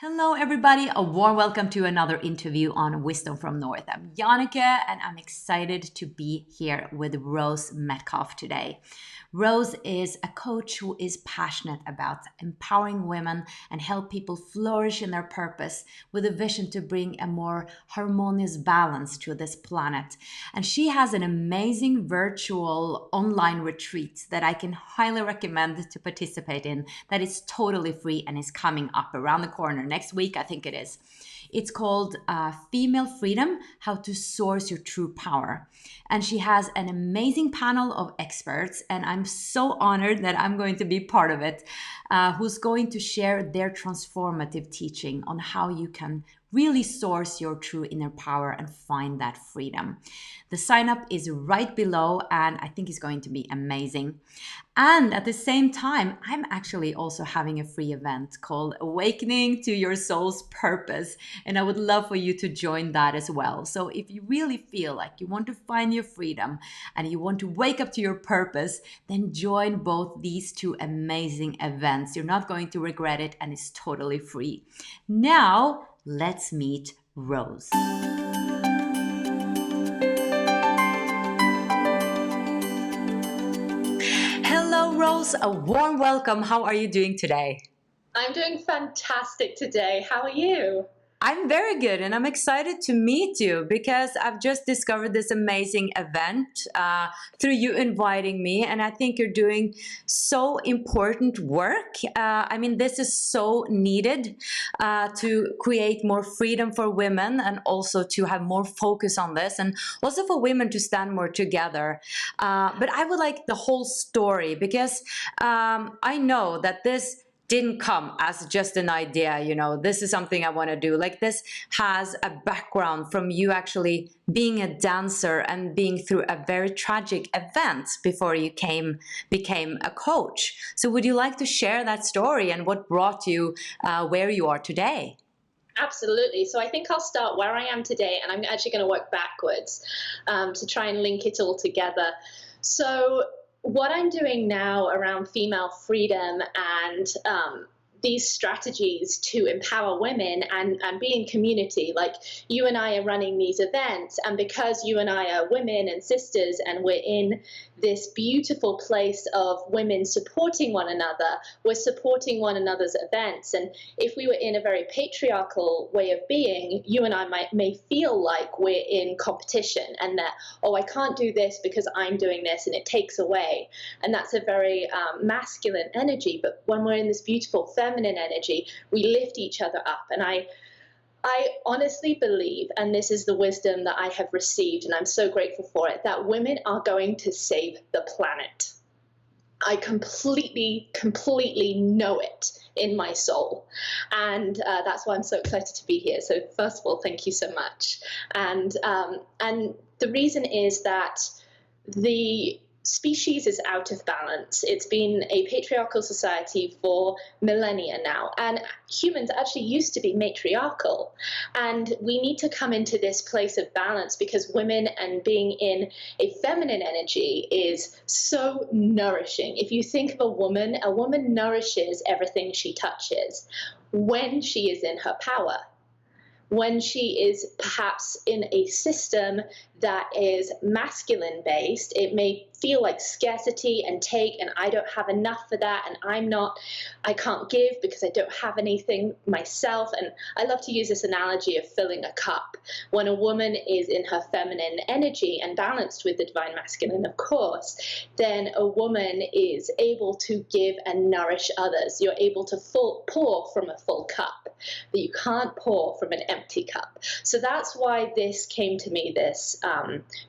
Hello, everybody. A warm welcome to another interview on Wisdom from North. I'm Janneke, and I'm excited to be here with Rose Metcalf today. Rose is a coach who is passionate about empowering women and help people flourish in their purpose with a vision to bring a more harmonious balance to this planet. And she has an amazing virtual online retreat that I can highly recommend to participate in, that is totally free and is coming up around the corner next week, I think it is. It's called Female Freedom, How to Source Your True Power. And she has an amazing panel of experts, and I'm so honored that I'm going to be part of it, who's going to share their transformative teaching on how you can really source your true inner power and find that freedom. The sign up is right below, and I think it's going to be amazing. And at the same time, I'm actually also having a free event called Awakening to Your Soul's Purpose, and I would love for you to join that as well. So if you really feel like you want to find your freedom and you want to wake up to your purpose, then join both these two amazing events. You're not going to regret it, and it's totally free. Now, let's meet Rose. Hello, Rose. A warm welcome. How are you doing today? I'm doing fantastic today. How are you? I'm very good, and I'm excited to meet you because I've just discovered this amazing event through you inviting me, and I think you're doing so important work. This is so needed to create more freedom for women and also to have more focus on this, and also for women to stand more together. But I would like the whole story because I know that this didn't come as just an idea, this is something I want to do. Like, this has a background from you actually being a dancer and being through a very tragic event before you became a coach. So would you like to share that story and what brought you where you are today? Absolutely. So I think I'll start where I am today, and I'm actually going to work backwards to try and link it all together. So what I'm doing now around female freedom and these strategies to empower women and be in community, like you and I are running these events, and because you and I are women and sisters and we're in this beautiful place of women supporting one another, we're supporting one another's events. And if we were in a very patriarchal way of being, you and I may feel like we're in competition and that, oh, I can't do this because I'm doing this, and it takes away. And that's a very masculine energy. But when we're in this beautiful feminine energy, we lift each other up. And I honestly believe, and this is the wisdom that I have received, and I'm so grateful for it, that women are going to save the planet. I completely know it in my soul. And that's why I'm so excited to be here. So first of all, thank you so much. And the reason is that the species is out of balance. It's been a patriarchal society for millennia now, and humans actually used to be matriarchal. And we need to come into this place of balance because women and being in a feminine energy is so nourishing. If you think of a woman nourishes everything she touches when she is in her power. When she is perhaps in a system that is masculine based, it may feel like scarcity and take, and I don't have enough for that, and I can't give because I don't have anything myself. And I love to use this analogy of filling a cup. When a woman is in her feminine energy and balanced with the divine masculine, of course, then a woman is able to give and nourish others. You're able to pour from a full cup, but you can't pour from an empty cup. So that's why this came to me, this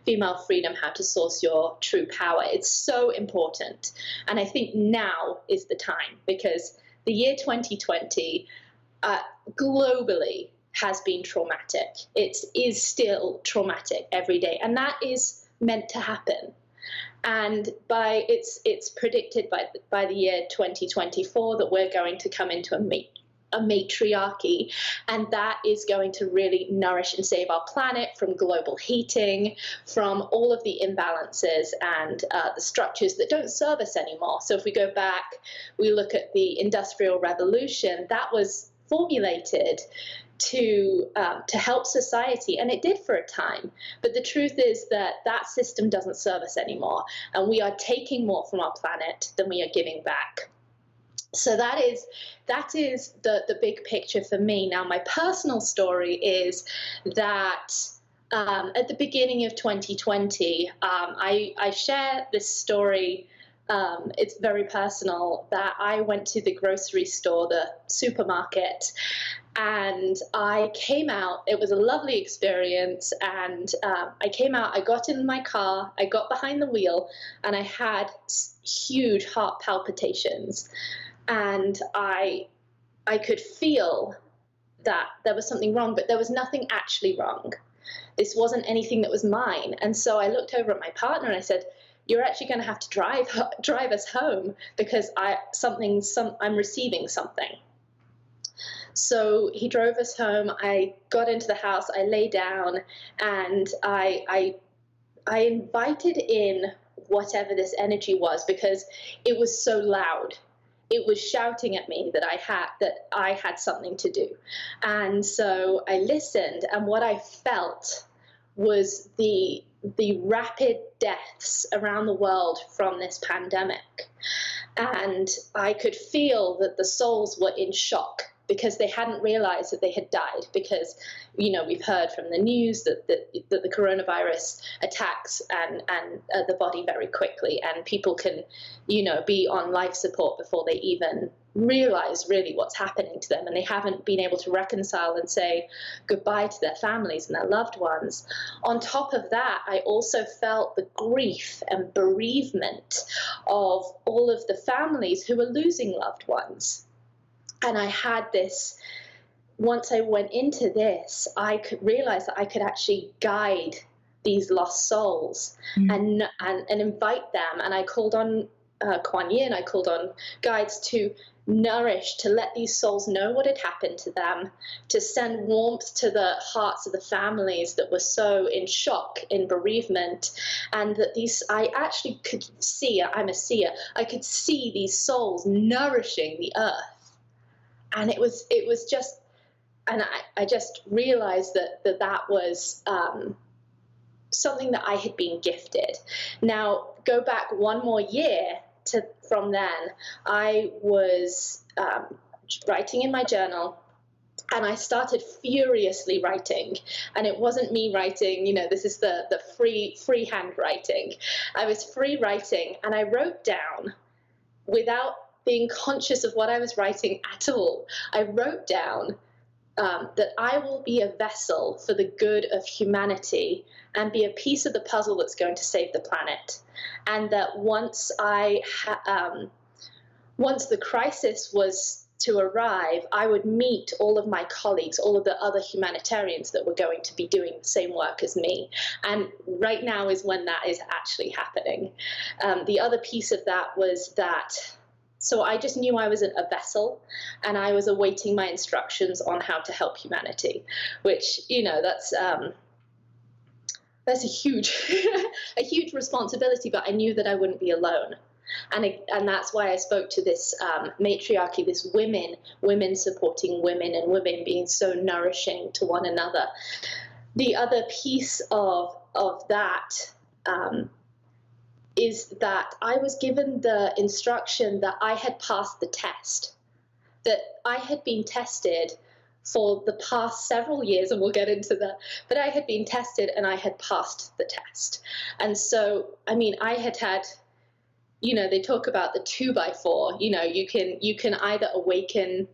female freedom, how to source your true power. It's so important. And I think now is the time, because the year 2020 globally has been traumatic. It is still traumatic every day, and that is meant to happen. And it's predicted by the year 2024 that we're going to come into a matriarchy, and that is going to really nourish and save our planet from global heating, from all of the imbalances and the structures that don't serve us anymore. So if we go back, we look at the Industrial Revolution, that was formulated to help society, and it did for a time. But the truth is that that system doesn't serve us anymore, and we are taking more from our planet than we are giving back. So that is the big picture for me. Now, my personal story is that at the beginning of 2020, I share this story. It's very personal, that I went to the grocery store, the supermarket, and I came out. It was a lovely experience, and I came out, I got in my car, I got behind the wheel, and I had huge heart palpitations, and I could feel that there was something wrong, but there was nothing actually wrong. This wasn't anything that was mine. And so I looked over at my partner and I said, "You're actually going to have to drive us home, because I'm receiving something." So he drove us home. I got into the house, I lay down, and I invited in whatever this energy was, because it was so loud. It was shouting at me that I had something to do. And so I listened, and what I felt was the rapid deaths around the world from this pandemic. And I could feel that the souls were in shock, because they hadn't realized that they had died, because, we've heard from the news that the coronavirus attacks and the body very quickly, and people can, be on life support before they even realize really what's happening to them, and they haven't been able to reconcile and say goodbye to their families and their loved ones. On top of that, I also felt the grief and bereavement of all of the families who were losing loved ones. And I had this, once I went into this, I could realize that I could actually guide these lost souls and invite them. And I called on Kuan Yin, I called on guides to nourish, to let these souls know what had happened to them, to send warmth to the hearts of the families that were so in shock, in bereavement, and that I actually could see, I'm a seer, I could see these souls nourishing the earth. And it was just, and I just realized that was something that I had been gifted. Now, go back one more year from then, I was writing in my journal, and I started furiously writing. And it wasn't me writing, this is the free handwriting. I was free writing, and I wrote down, without being conscious of what I was writing at all, I wrote down that I will be a vessel for the good of humanity and be a piece of the puzzle that's going to save the planet. And that once the crisis was to arrive, I would meet all of my colleagues, all of the other humanitarians that were going to be doing the same work as me. And right now is when that is actually happening. The other piece of that was that, so I just knew I was a vessel, and I was awaiting my instructions on how to help humanity, which, that's a huge, a huge responsibility, but I knew that I wouldn't be alone. And that's why I spoke to this matriarchy, this women supporting women, and women being so nourishing to one another. The other piece of that is that I was given the instruction that I had passed the test, that I had been tested for the past several years, and we'll get into that, but I had been tested and I had passed the test. And so, I had, they talk about the 2x4, you can either awaken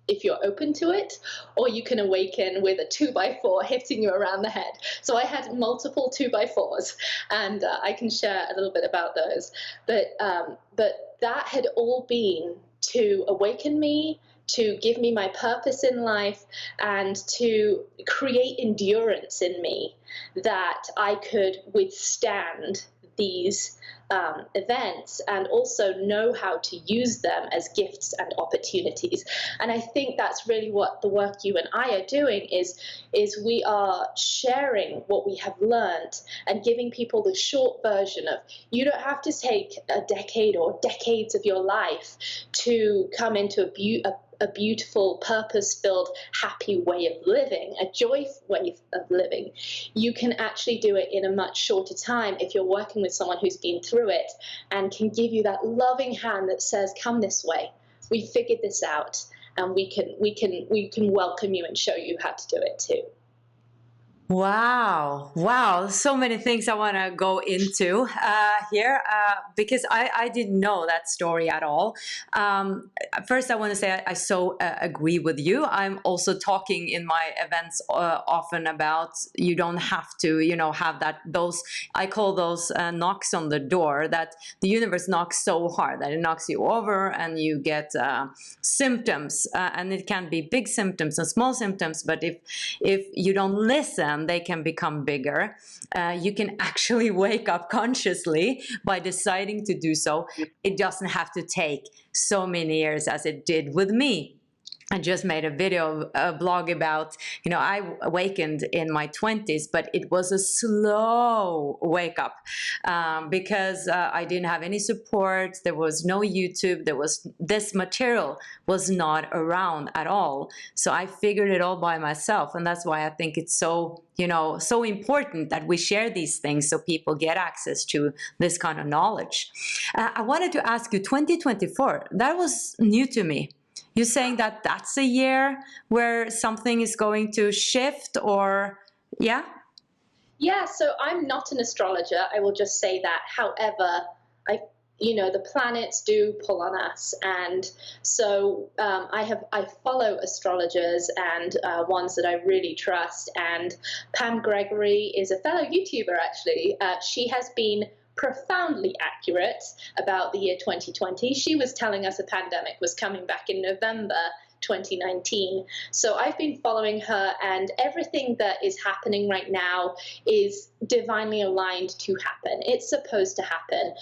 if you're open to it, or you can awaken with a 2x4 hitting you around the head. So I had multiple 2x4s, and I can share a little bit about those. But that had all been to awaken me, to give me my purpose in life, and to create endurance in me that I could withstand these events, and also know how to use them as gifts and opportunities. And I think that's really what the work you and I are doing is we are sharing what we have learned and giving people the short version of, you don't have to take a decade or decades of your life to come into a beautiful, purpose-filled, happy way of living, a joyful way of living, you can actually do it in a much shorter time if you're working with someone who's been through it and can give you that loving hand that says, come this way. We figured this out, and we can welcome you and show you how to do it too. Wow. Wow. So many things I want to go into here because I didn't know that story at all. First, I want to say I so agree with you. I'm also talking in my events often about you don't have to, have those, I call those knocks on the door, that the universe knocks so hard that it knocks you over and you get symptoms. And it can be big symptoms and small symptoms, but if you don't listen, they can become bigger. You can actually wake up consciously by deciding to do so. It doesn't have to take so many years as it did with me. I just made a blog about, I awakened in my 20s, but it was a slow wake up because I didn't have any support. There was no YouTube. This material was not around at all. So I figured it all by myself. And that's why I think it's so, so important that we share these things so people get access to this kind of knowledge. I wanted to ask you, 2024, that was new to me. You're saying that that's a year where something is going to shift, or yeah? Yeah, so I'm not an astrologer. I will just say that. However, the planets do pull on us, and so I follow astrologers and ones that I really trust. And Pam Gregory is a fellow YouTuber, actually. She has been profoundly accurate about the year 2020. She was telling us a pandemic was coming back in November 2019. So I've been following her, and everything that is happening right now is divinely aligned to happen. It's supposed to happen.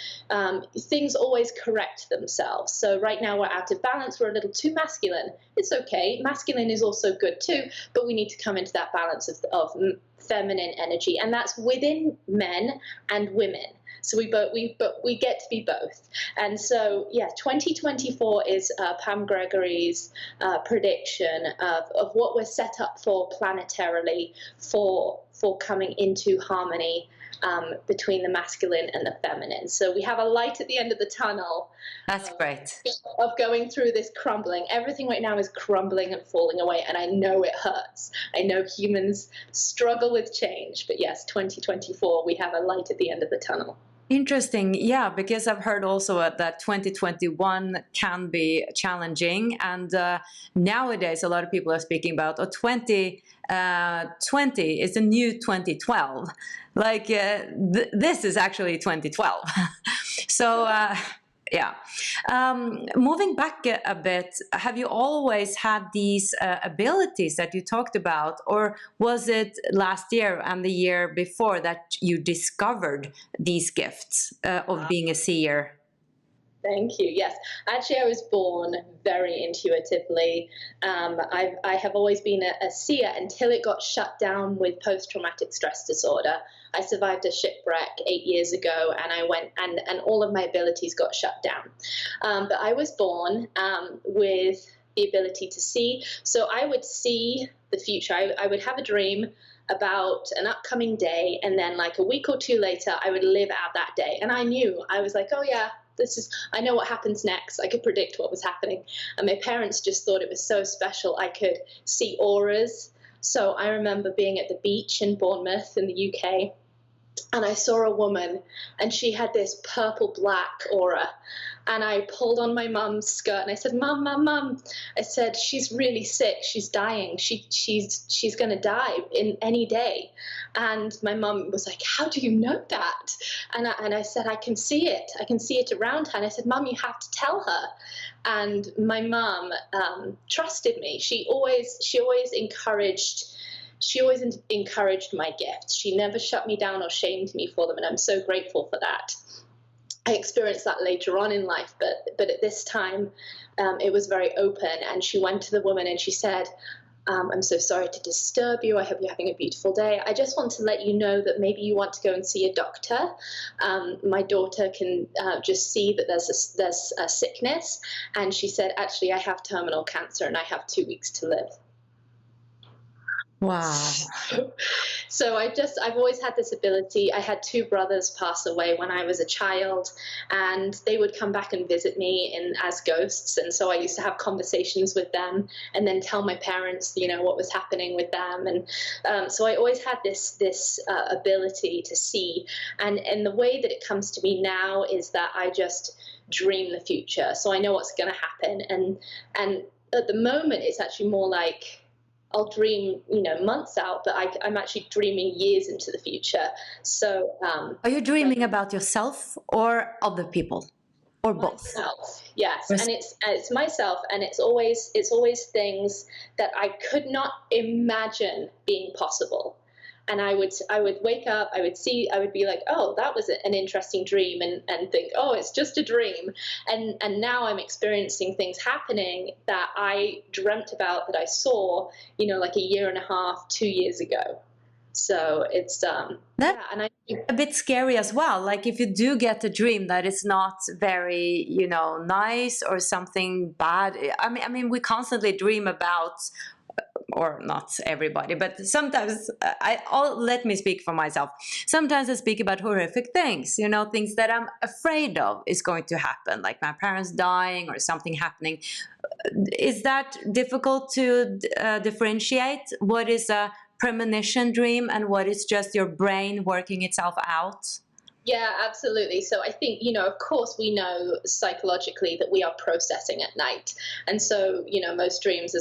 Things always correct themselves. So right now we're out of balance. We're a little too masculine. It's okay. Masculine is also good too, but we need to come into that balance of feminine energy, and that's within men and women. So we get to be both. And so, 2024 is Pam Gregory's prediction of what we're set up for planetarily for coming into harmony between the masculine and the feminine. So we have a light at the end of the tunnel. That's great. Of going through this crumbling. Everything right now is crumbling and falling away, and I know it hurts. I know humans struggle with change, but yes, 2024, we have a light at the end of the tunnel. Interesting. Yeah, because I've heard also that 2021 can be challenging. And nowadays, a lot of people are speaking about 2020 is the new 2012. Like this is actually 2012. So yeah. Moving back a bit, have you always had these abilities that you talked about, or was it last year and the year before that you discovered these gifts of being a seer? Thank you. Yes, actually, I was born very intuitively. I have always been a seer until it got shut down with post-traumatic stress disorder. I survived a shipwreck 8 years ago, and I went and all of my abilities got shut down. But I was born with the ability to see. So I would see the future. I would have a dream about an upcoming day, and then like a week or two later, I would live out that day. And I knew, I was like, oh yeah, I know what happens next. I could predict what was happening. And my parents just thought it was so special. I could see auras. So I remember being at the beach in Bournemouth in the UK, and I saw a woman, and she had this purple-black aura. And I pulled on my mum's skirt, and I said, Mum, Mum, Mum. I said, she's really sick. She's dying. She's going to die in any day. And my mum was like, how do you know that? And I said, I can see it. I can see it around her. And I said, Mum, you have to tell her. And my mum trusted me. She always encouraged my gifts. She never shut me down or shamed me for them, and I'm so grateful for that. I experienced that later on in life, but at this time, it was very open. And she went to the woman and she said, I'm so sorry to disturb you. I hope you're having a beautiful day. I just want to let you know that maybe you want to go and see a doctor. My daughter can just see that there's a sickness. And she said, actually, I have terminal cancer and I have 2 weeks to live. Wow. So I've always had this ability. I had 2 brothers pass away when I was a child, and they would come back and visit me as ghosts. And so I used to have conversations with them and then tell my parents, what was happening with them. And so I always had this ability to see. And the way that it comes to me now is that I just dream the future. So I know what's going to happen. And at the moment, it's actually more like I'll dream, months out, but I'm actually dreaming years into the future. So, are you dreaming about yourself or other people, or both? Myself, yes, and it's myself, and it's always things that I could not imagine being possible. And I would wake up, I would be like, oh, that was an interesting dream, and think, oh, it's just a dream. And now I'm experiencing things happening that I dreamt about, that I saw, like a year and a half, 2 years ago. So it's a bit scary as well. Like if you do get a dream that is not very, nice or something bad. I mean, we constantly dream about, or not everybody, but sometimes let me speak for myself. Sometimes I speak about horrific things, things that I'm afraid of is going to happen, like my parents dying or something happening. Is that difficult to differentiate what is a premonition dream and what is just your brain working itself out? Yeah, absolutely. So I think, of course, we know psychologically that we are processing at night. And so, most dreams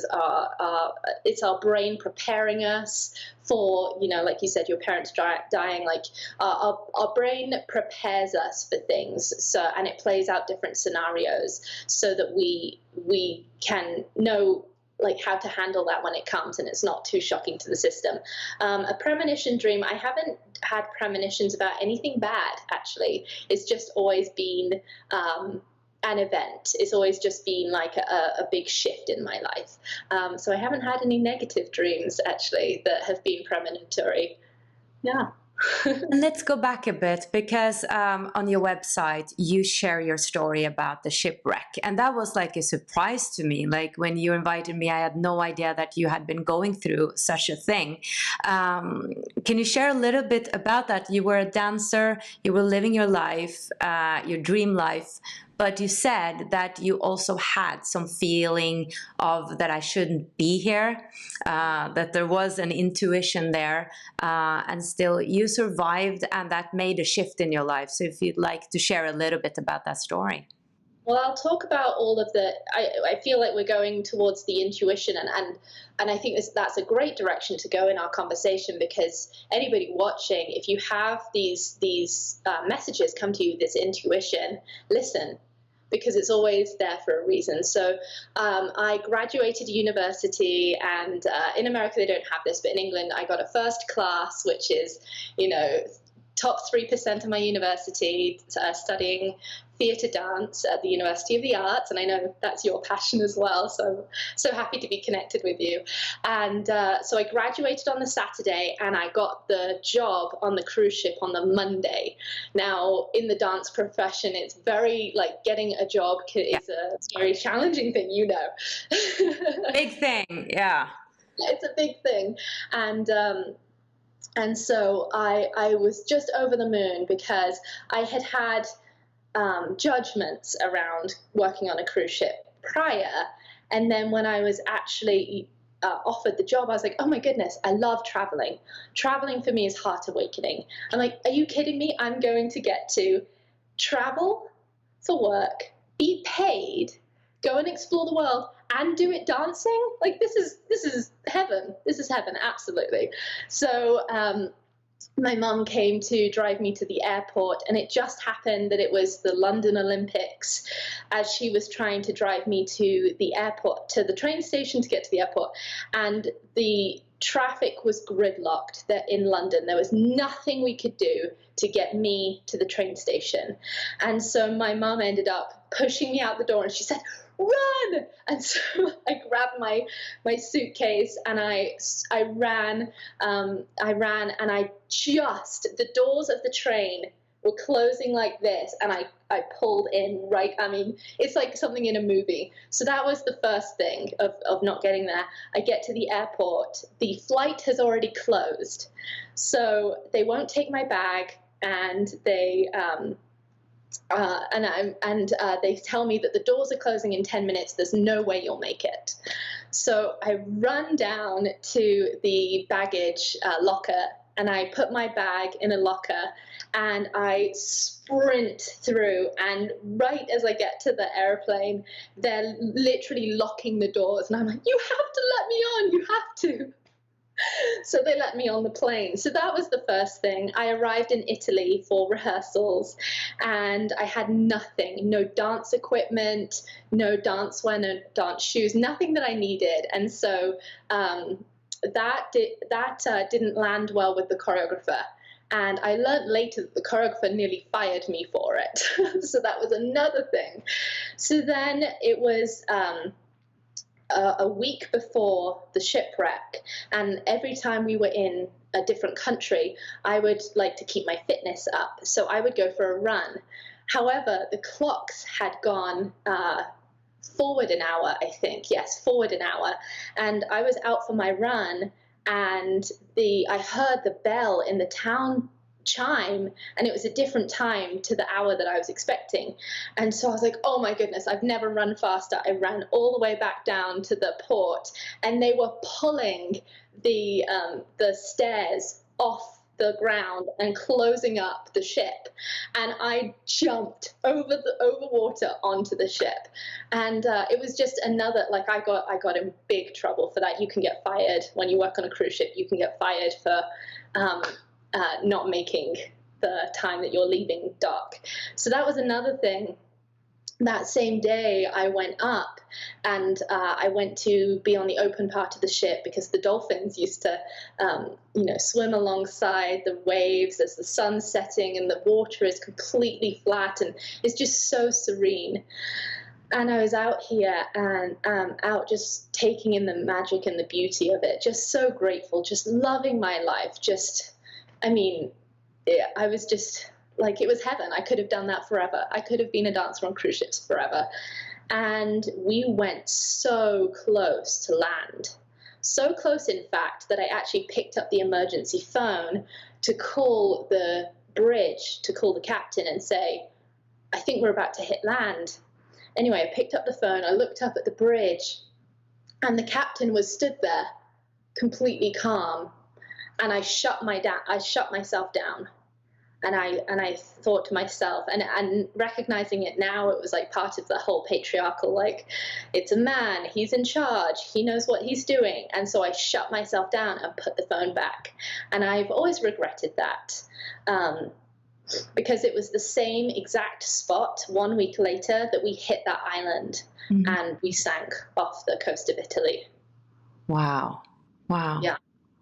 it's our brain preparing us for, like you said, your parents dying. Like our brain prepares us for things. So, and it plays out different scenarios so that we can know like how to handle that when it comes and it's not too shocking to the system. A premonition dream, I haven't had premonitions about anything bad, actually. It's just always been an event. It's always just been like a big shift in my life. So I haven't had any negative dreams, actually, that have been premonitory. Yeah. And let's go back a bit, because on your website you share your story about the shipwreck, and that was like a surprise to me. Like when you invited me, I had no idea that you had been going through such a thing. Can you share a little bit about that? You were a dancer, you were living your life, your dream life, but you said that you also had some feeling of that I shouldn't be here, that there was an intuition there, and still you survived, and that made a shift in your life. So if you'd like to share a little bit about that story. Well, I'll talk about all of I feel like we're going towards the intuition, and I think that's a great direction to go in our conversation, because anybody watching, if you have these messages come to you, this intuition, listen, because it's always there for a reason. So I graduated university, and in America they don't have this, but in England I got a first class, which is, top 3% of my university, studying theatre dance at the University of the Arts, and I know that's your passion as well, so happy to be connected with you. And so I graduated on the Saturday, and I got the job on the cruise ship on the Monday. Now, in the dance profession, it's very, like, getting a job is a very challenging thing, Big thing, yeah. It's a big thing. And so I was just over the moon, because I had judgments around working on a cruise ship prior. And then when I was actually offered the job, I was like, oh my goodness, I love traveling. Traveling for me is heart awakening. I'm like, are you kidding me? I'm going to get to travel for work, be paid, go and explore the world, and do it dancing? Like, this is heaven. This is heaven, absolutely. So my mum came to drive me to the airport, and it just happened that it was the London Olympics, as she was trying to drive me to the airport, to the train station to get to the airport. And the traffic was gridlocked in London. There was nothing we could do to get me to the train station. And so my mum ended up pushing me out the door, and she said, "Run!" And so I grabbed my suitcase and I ran, and the doors of the train were closing like this, and I pulled in right, I mean, it's like something in a movie. So that was the first thing of not getting there. I get to the airport, the flight has already closed, so they won't take my bag, and they they tell me that the doors are closing in 10 minutes. There's no way you'll make it. So I run down to the baggage locker, and I put my bag in a locker, and I sprint through. And right as I get to the airplane, they're literally locking the doors. And I'm like, "You have to let me on. You have to." So they let me on the plane. So that was the first thing. I arrived in Italy for rehearsals, and I had nothing, no dance equipment, no dancewear, no dance shoes, nothing that I needed. And so that didn't land well with the choreographer. And I learned later that the choreographer nearly fired me for it. So that was another thing. So then it was a week before the shipwreck, and every time we were in a different country, I would like to keep my fitness up, so I would go for a run. However, the clocks had gone forward an hour, I think. Yes, forward an hour. And I was out for my run, and I heard the bell in the town chime, and it was a different time to the hour that I was expecting. And so I was like, "Oh my goodness, I've never run faster." I ran all the way back down to the port, and they were pulling the stairs off the ground and closing up the ship, and I jumped over water onto the ship. And it was just another, like, I got in big trouble for that. You can get fired when you work on a cruise ship. You can get fired for not making the time that you're leaving dock. So that was another thing. That same day I went up, and I went to be on the open part of the ship, because the dolphins used to swim alongside the waves as the sun's setting, and the water is completely flat and it's just so serene. And I was out here, and out just taking in the magic and the beauty of it, just so grateful, just loving my life. I was just like, it was heaven. I could have done that forever. I could have been a dancer on cruise ships forever. And we went so close to land. So close, in fact, that I actually picked up the emergency phone to call the bridge, to call the captain and say, "I think we're about to hit land." Anyway, I picked up the phone, I looked up at the bridge, and the captain was stood there, completely calm. And I shut myself down. And I thought to myself, and recognizing it now, it was like part of the whole patriarchal, like, it's a man, he's in charge, he knows what he's doing. And so I shut myself down and put the phone back. And I've always regretted that, because it was the same exact spot 1 week later that we hit that island, and we sank off the coast of Italy. Wow. Yeah.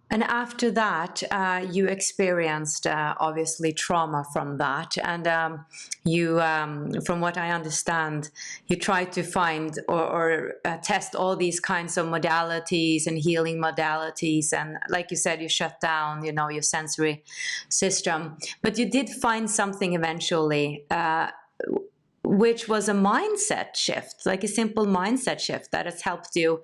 And after that, you experienced obviously trauma from that, and you, from what I understand, you tried to find or test all these kinds of modalities and healing modalities, and like you said, you shut down, your sensory system. But you did find something eventually, which was a mindset shift, like a simple mindset shift that has helped you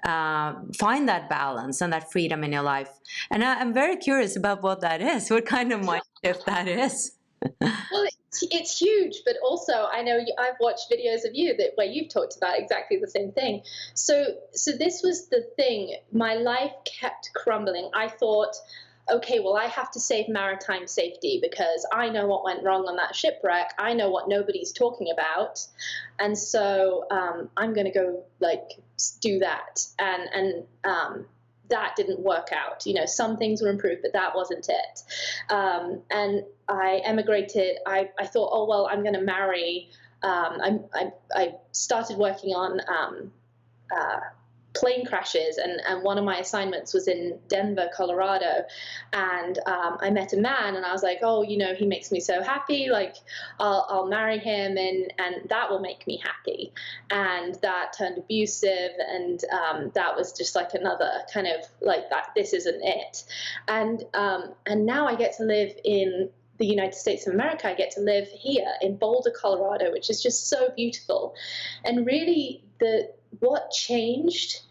find that balance and that freedom in your life. And I'm very curious about what that is, what kind of mind shift that is. Well, it's huge, but also I know I've watched videos of you where you've talked about exactly the same thing. So this was the thing. My life kept crumbling. I thought, okay, well, I have to save maritime safety, because I know what went wrong on that shipwreck. I know what nobody's talking about. And so I'm going to go do that. And that didn't work out. Some things were improved, but that wasn't it. And I emigrated. I thought, oh, well, I'm going to marry. I started working on plane crashes, and one of my assignments was in Denver, Colorado, and I met a man, and I was like, oh, he makes me so happy, like I'll marry him, and that will make me happy. And that turned abusive, and that was just like another kind of like that, this isn't it. And now I get to live in the United States of America. I get to live here in Boulder, Colorado, which is just so beautiful. And really what changed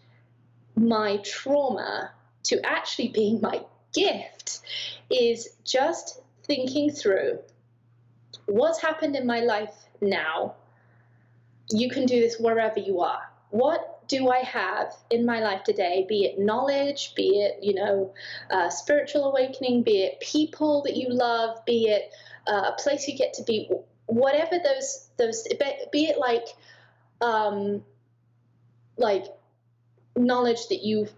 my trauma to actually being my gift is just thinking through what's happened in my life now. You can do this wherever you are. What do I have in my life today, be it knowledge, be it, spiritual awakening, be it people that you love, be it a place you get to be, whatever those, be it like knowledge that you've,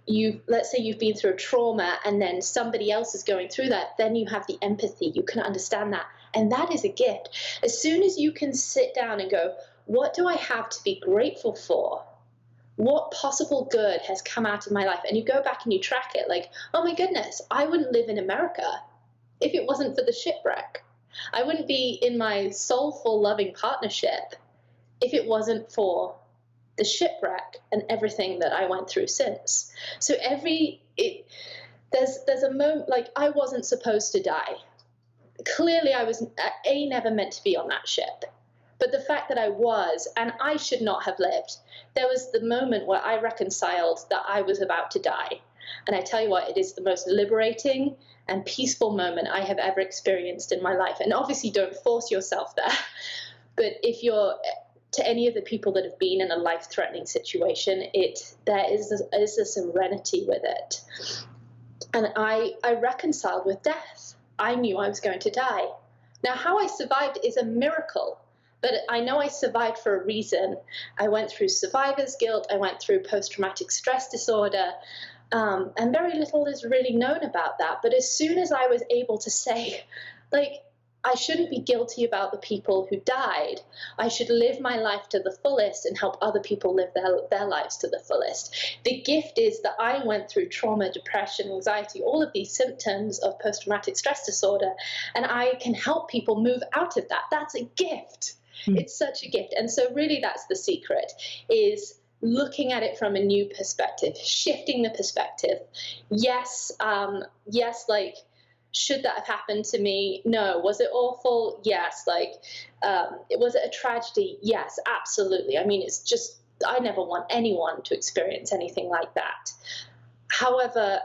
let's say you've been through a trauma and then somebody else is going through that, then you have the empathy, you can understand that. And that is a gift. As soon as you can sit down and go, what do I have to be grateful for? What possible good has come out of my life? And you go back and you track it, like, oh my goodness, I wouldn't live in America if it wasn't for the shipwreck. I wouldn't be in my soulful, loving partnership if it wasn't for the shipwreck and everything that I went through since. So there's a moment, like, I wasn't supposed to die. Clearly I was never meant to be on that ship. But the fact that I was, and I should not have lived, there was the moment where I reconciled that I was about to die. And I tell you what, it is the most liberating and peaceful moment I have ever experienced in my life. And obviously don't force yourself there. But if you're, to any of the people that have been in a life-threatening situation, there is a serenity with it. And I reconciled with death. I knew I was going to die. Now, how I survived is a miracle. But I know I survived for a reason. I went through survivor's guilt. I went through post-traumatic stress disorder. And very little is really known about that. But as soon as I was able to say, like, I shouldn't be guilty about the people who died. I should live my life to the fullest and help other people live their lives to the fullest. The gift is that I went through trauma, depression, anxiety, all of these symptoms of post-traumatic stress disorder, and I can help people move out of that. That's a gift. It's such a gift. And so really that's the secret, is looking at it from a new perspective, shifting the perspective. Yes, like, should that have happened to me? No. Was it awful? Yes. Like, was it a tragedy? Yes, absolutely. I mean, it's just, I never want anyone to experience anything like that. However,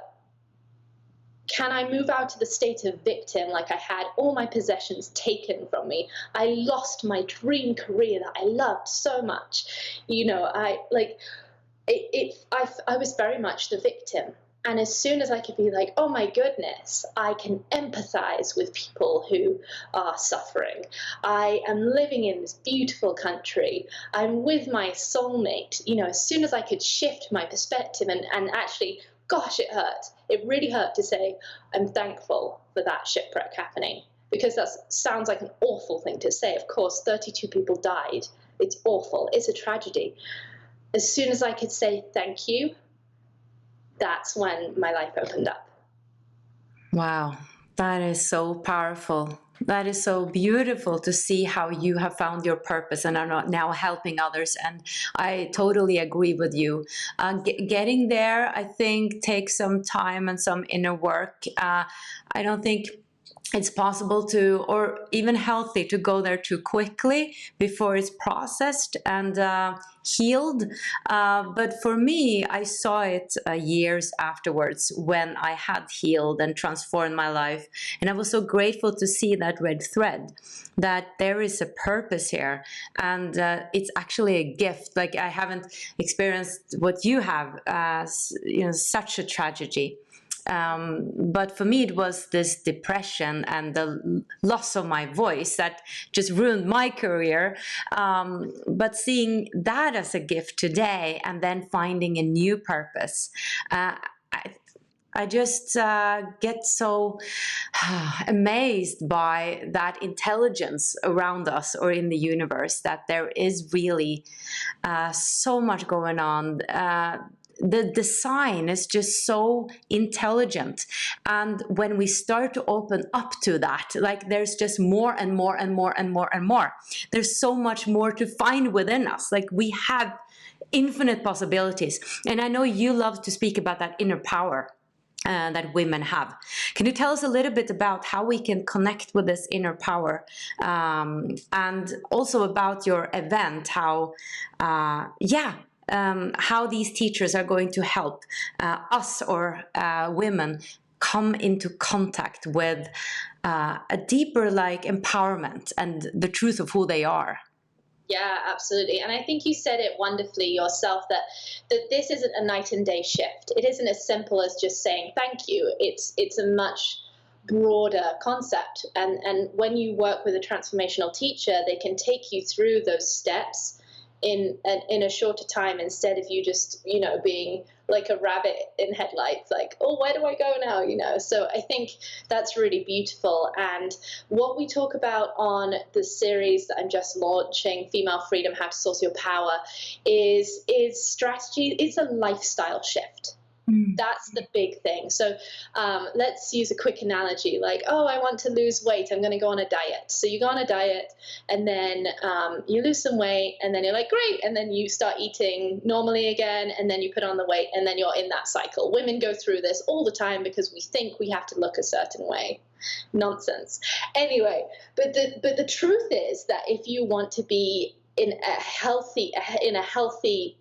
can I move out of the state of victim, like I had all my possessions taken from me? I lost my dream career that I loved so much. I was very much the victim. And as soon as I could be like, oh my goodness, I can empathize with people who are suffering. I am living in this beautiful country. I'm with my soulmate. As soon as I could shift my perspective and actually, gosh, it hurt. It really hurt to say, I'm thankful for that shipwreck happening, because that sounds like an awful thing to say. Of course, 32 people died. It's awful. It's a tragedy. As soon as I could say thank you, that's when my life opened up. Wow, that is so powerful. That is so beautiful to see how you have found your purpose and are not now helping others. And I totally agree with you. Getting there, I think, takes some time and some inner work. I don't think it's possible to, or even healthy, to go there too quickly before it's processed and healed. But for me, I saw it years afterwards when I had healed and transformed my life. And I was so grateful to see that red thread, that there is a purpose here. And it's actually a gift. Like, I haven't experienced what you have, such a tragedy. But for me, it was this depression and the loss of my voice that just ruined my career. But seeing that as a gift today, and then finding a new purpose, I just get so amazed by that intelligence around us or in the universe, that there is really so much going on. the design is just so intelligent. And when we start to open up to that, like there's just more and more and more and more and more. There's so much more to find within us. Like we have infinite possibilities. And I know you love to speak about that inner power that women have. Can you tell us a little bit about how we can connect with this inner power, and also about your event, how these teachers are going to help us or women come into contact with a deeper like empowerment and the truth of who they are? Yeah, absolutely. And I think you said it wonderfully yourself, that this isn't a night and day shift. It isn't as simple as just saying thank you. It's a much broader concept. And when you work with a transformational teacher, they can take you through those steps in a shorter time, instead of you just, being like a rabbit in headlights, like, oh, where do I go now? So I think that's really beautiful. And what we talk about on the series that I'm just launching, Female Freedom, How to Source Your Power, is strategy. It's a lifestyle shift. That's the big thing. So let's use a quick analogy, like, oh, I want to lose weight. I'm going to go on a diet. So you go on a diet, and then you lose some weight, and then you're like, great. And then you start eating normally again, and then you put on the weight, and then you're in that cycle. Women go through this all the time because we think we have to look a certain way. Nonsense. Anyway, but the truth is that if you want to be in a healthy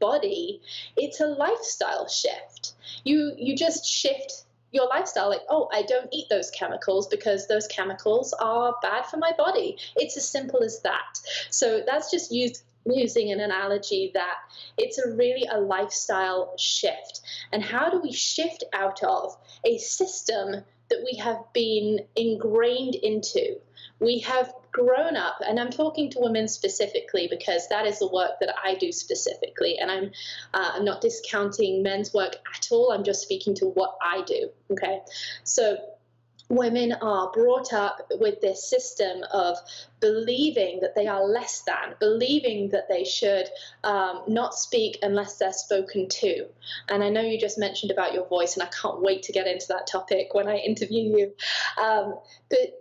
body, it's a lifestyle shift. You just shift your lifestyle, like, oh, I don't eat those chemicals because those chemicals are bad for my body. It's as simple as that. So that's just using an analogy that it's really a lifestyle shift. And how do we shift out of a system that we have been ingrained into? We have grown up, and I'm talking to women specifically because that is the work that I do specifically, and I'm not discounting men's work at all. I'm just speaking to what I do, okay? So women are brought up with this system of believing that they are less than, believing that they should not speak unless they're spoken to. And I know you just mentioned about your voice, and I can't wait to get into that topic when I interview you. But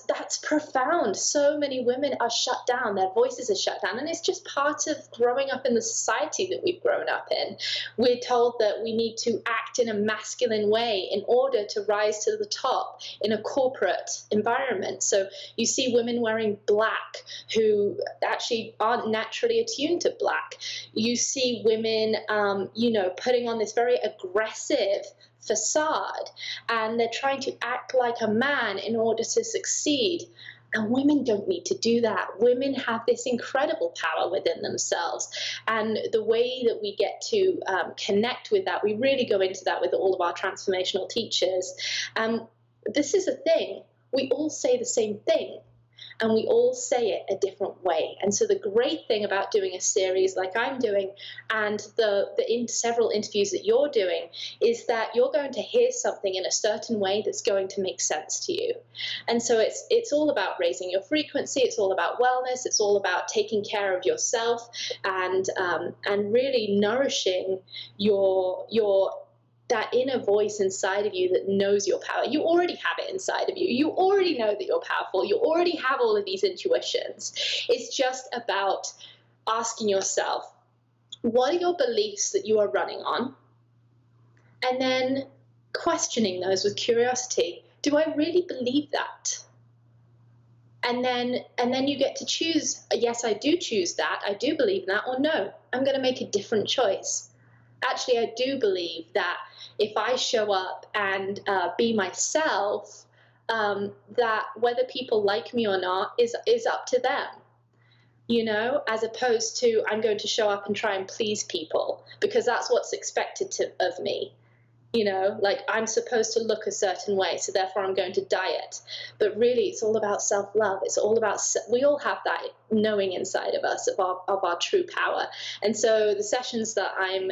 that's profound. So many women are shut down. Their voices are shut down. And it's just part of growing up in the society that we've grown up in. We're told that we need to act in a masculine way in order to rise to the top in a corporate environment. So you see women wearing black who actually aren't naturally attuned to black. You see women, putting on this very aggressive facade, and they're trying to act like a man in order to succeed. And women don't need to do that. Women have this incredible power within themselves. And the way that we get to connect with that, we really go into that with all of our transformational teachers. This is a thing. We all say the same thing, and we all say it a different way. And so the great thing about doing a series like I'm doing, and the several interviews that you're doing, is that you're going to hear something in a certain way that's going to make sense to you. And so it's all about raising your frequency. It's all about wellness. It's all about taking care of yourself and really nourishing your that inner voice inside of you that knows your power. You already have it inside of you. You already know that you're powerful. You already have all of these intuitions. It's just about asking yourself, what are your beliefs that you are running on? And then questioning those with curiosity. Do I really believe that? And then you get to choose, yes, I do choose that. I do believe that, or no, I'm going to make a different choice. Actually, I do believe that if I show up and be myself, that whether people like me or not is up to them, as opposed to I'm going to show up and try and please people because that's what's expected of me. Like I'm supposed to look a certain way, so therefore I'm going to diet. But really, it's all about self-love. It's all about, we all have that knowing inside of us of our true power. And so the sessions that I'm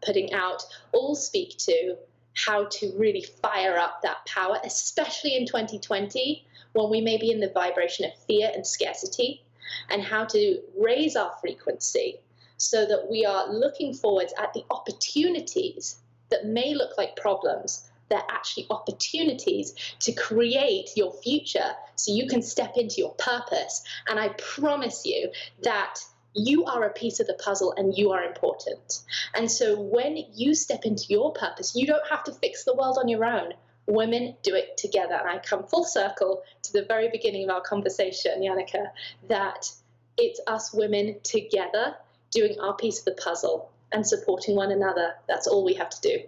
putting out all speak to how to really fire up that power, especially in 2020, when we may be in the vibration of fear and scarcity, and how to raise our frequency so that we are looking forwards at the opportunities that may look like problems. They're actually opportunities to create your future so you can step into your purpose. And I promise you that you are a piece of the puzzle and you are important. And so when you step into your purpose, you don't have to fix the world on your own. Women do it together. And I come full circle to the very beginning of our conversation, Yannicka, that it's us women together doing our piece of the puzzle and supporting one another. That's all we have to do.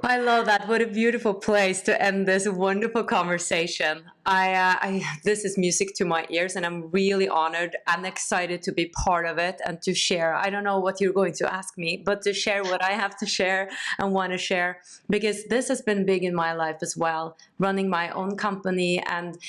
I love that. What a beautiful place to end this wonderful conversation. This is music to my ears, and I'm really honored and excited to be part of it and to share. I don't know what you're going to ask me, but to share what I have to share and want to share, because this has been big in my life as well, running my own company, and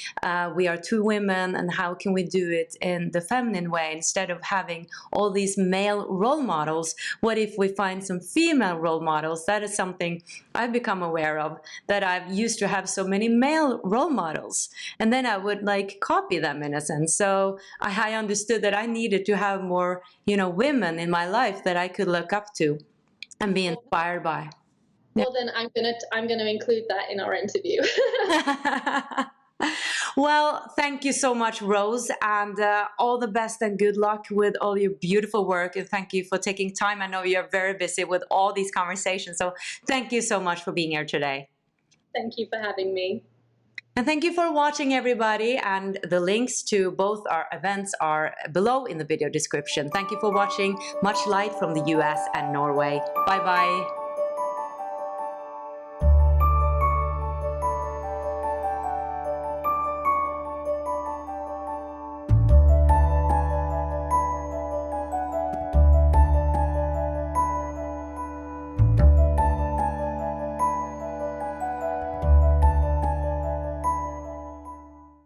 we are two women, and how can we do it in the feminine way instead of having all these male role models? What if we find some female role models? That is something I've become aware of, that I've used to have so many male role models, and then I would like copy them in a sense. So I understood that I needed to have more, women in my life that I could look up to and be inspired by. Well, then I'm gonna include that in our interview. Well, thank you so much, Rose, and all the best and good luck with all your beautiful work. And thank you for taking time. I know you're very busy with all these conversations, so thank you so much for being here today. Thank you for having me. And thank you for watching, everybody. And the links to both our events are below in the video description. Thank you for watching. Much light from the US and Norway. Bye-bye.